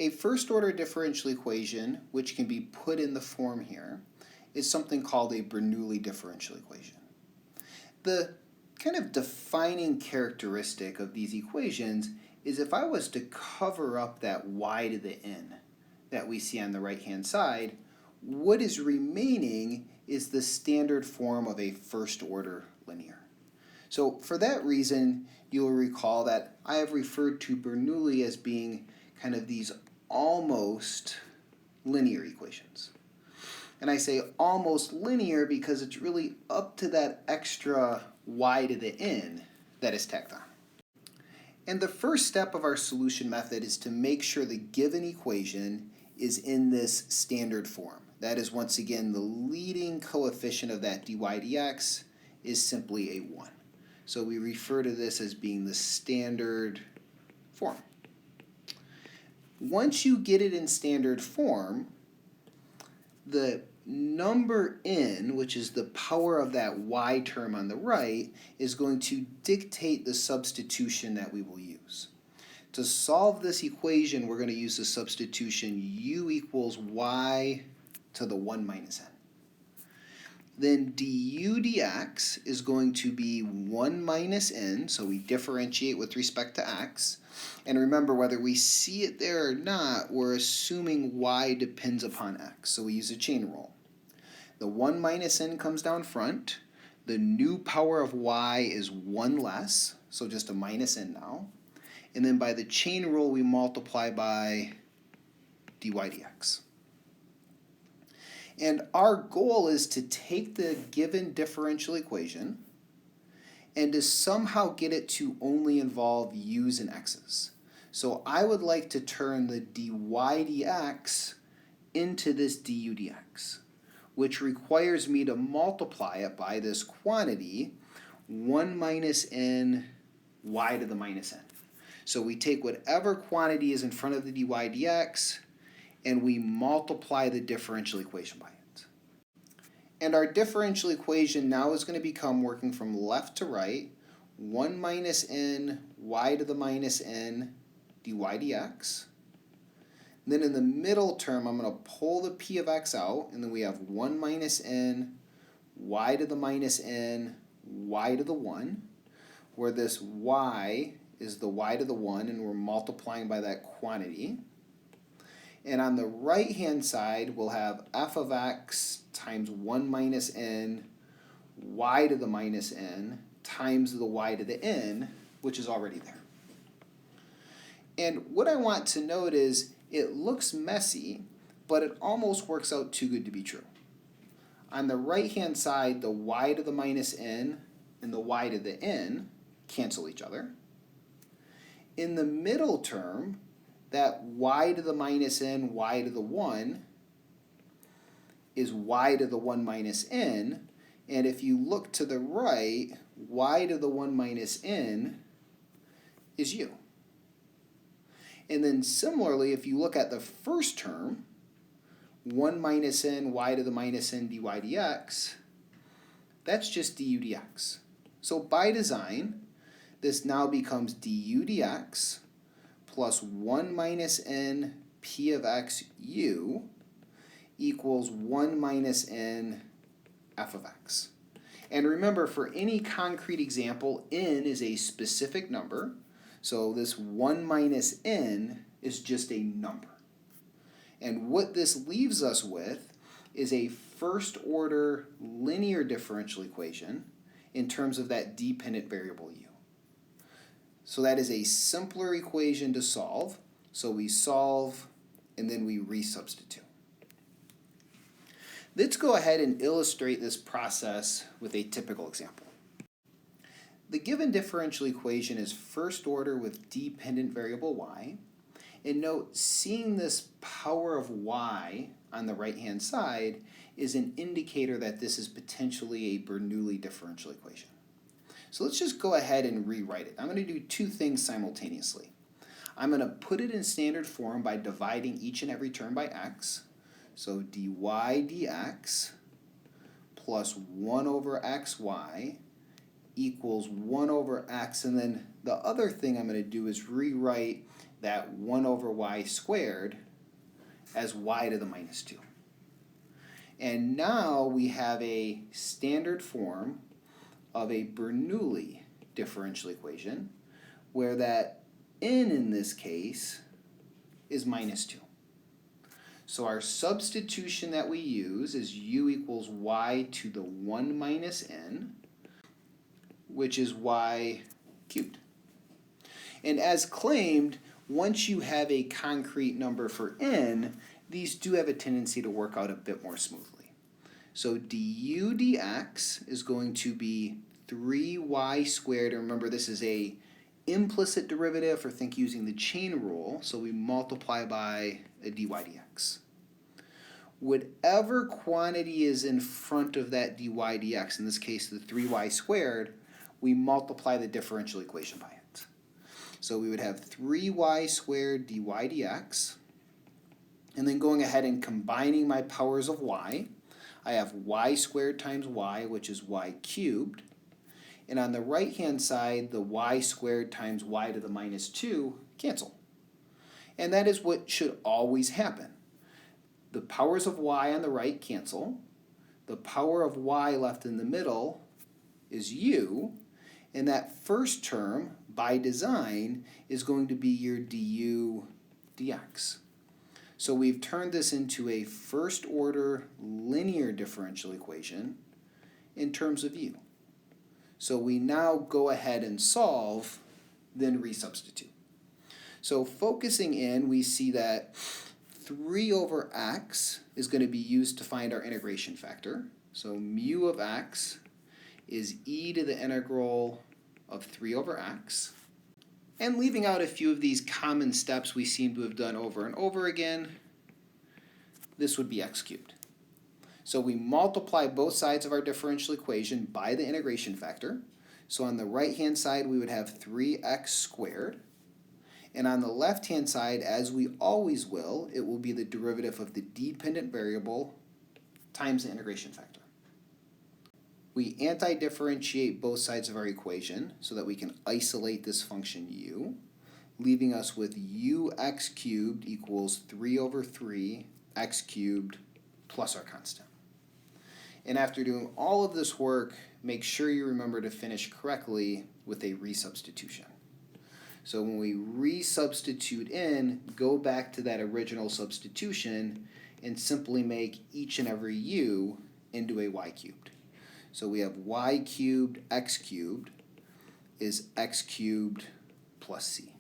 A first order differential equation, which can be put in the form here, is something called a Bernoulli differential equation. The kind of defining characteristic of these equations is if I was to cover up that y to the n that we see on the right hand side, what is remaining is the standard form of a first order linear. So for that reason, you'll recall that I have referred to Bernoulli as being kind of these almost linear equations. And I say almost linear because it's really up to that extra y to the n that is tacked on. And the first step of our solution method is to make sure the given equation is in this standard form. That is, once again, the leading coefficient of that dy dx is simply a 1. So we refer to this as being the standard form. Once you get it in standard form, the number n, which is the power of that y term on the right, is going to dictate the substitution that we will use. To solve this equation, we're going to use the substitution u equals y to the 1 minus n. Then du dx is going to be 1 minus n, so we differentiate with respect to x. And remember, whether we see it there or not, we're assuming y depends upon x, so we use a chain rule. The 1 minus n comes down front. The new power of y is 1 less, so just a minus n now. And then by the chain rule, we multiply by dy dx. And our goal is to take the given differential equation and to somehow get it to only involve u's and x's. So I would like to turn the dy dx into this du dx, which requires me to multiply it by this quantity, 1 minus n y to the minus n. So we take whatever quantity is in front of the dy dx, and we multiply the differential equation by it. And our differential equation now is going to become, working from left to right, 1 minus n y to the minus n dy dx. And then in the middle term, I'm going to pull the p of x out, and then we have 1 minus n y to the minus n y to the 1, where this y is the y to the 1, and we're multiplying by that quantity. And on the right-hand side, we'll have f of x times 1 minus n y to the minus n times the y to the n, which is already there. And what I want to note is it looks messy, but it almost works out too good to be true. On the right-hand side, the y to the minus n and the y to the n cancel each other. In the middle term, that y to the minus n, y to the 1 is y to the 1 minus n. And if you look to the right, y to the 1 minus n is u. And then similarly, if you look at the first term, 1 minus n, y to the minus n dy dx, that's just du dx. So by design, this now becomes du dx plus 1 minus n p of x u equals 1 minus n f of x. And remember, for any concrete example, n is a specific number, so this 1 minus n is just a number. And what this leaves us with is a first order linear differential equation in terms of that dependent variable u. So that is a simpler equation to solve. So we solve and then we resubstitute. Let's go ahead and illustrate this process with a typical example. The given differential equation is first order with dependent variable y. And note, seeing this power of y on the right-hand side is an indicator that this is potentially a Bernoulli differential equation. So let's just go ahead and rewrite it. I'm going to do two things simultaneously. I'm going to put it in standard form by dividing each and every term by x. So dy dx plus 1 over xy equals 1 over x. And then the other thing I'm going to do is rewrite that 1 over y squared as y to the minus 2. And now we have a standard form of a Bernoulli differential equation where that n in this case is minus 2. So our substitution that we use is u equals y to the 1 minus n, which is y cubed. And as claimed, once you have a concrete number for n, these do have a tendency to work out a bit more smoothly. So du dx is going to be 3y squared. And remember, this is a implicit derivative, or think using the chain rule. So we multiply by a dy dx. Whatever quantity is in front of that dy dx, in this case the 3y squared, we multiply the differential equation by it. So we would have 3y squared dy dx, and then going ahead and combining my powers of y, I have y squared times y, which is y cubed, and on the right hand side, the y squared times y to the minus 2 cancel. And that is what should always happen. The powers of y on the right cancel, the power of y left in the middle is u, and that first term, by design, is going to be your du dx. So we've turned this into a first order linear differential equation in terms of u. So we now go ahead and solve, then resubstitute. So focusing in, we see that 3 over x is going to be used to find our integration factor. So mu of x is e to the integral of 3 over x. And leaving out a few of these common steps we seem to have done over and over again, this would be x cubed. So we multiply both sides of our differential equation by the integration factor. So on the right-hand side, we would have 3x squared. And on the left-hand side, as we always will, it will be the derivative of the dependent variable times the integration factor. We anti-differentiate both sides of our equation so that we can isolate this function u, leaving us with ux cubed equals 3 over 3 x cubed plus our constant. And after doing all of this work, make sure you remember to finish correctly with a resubstitution. So when we resubstitute in, go back to that original substitution and simply make each and every u into a y cubed. So we have y cubed x cubed is x cubed plus c.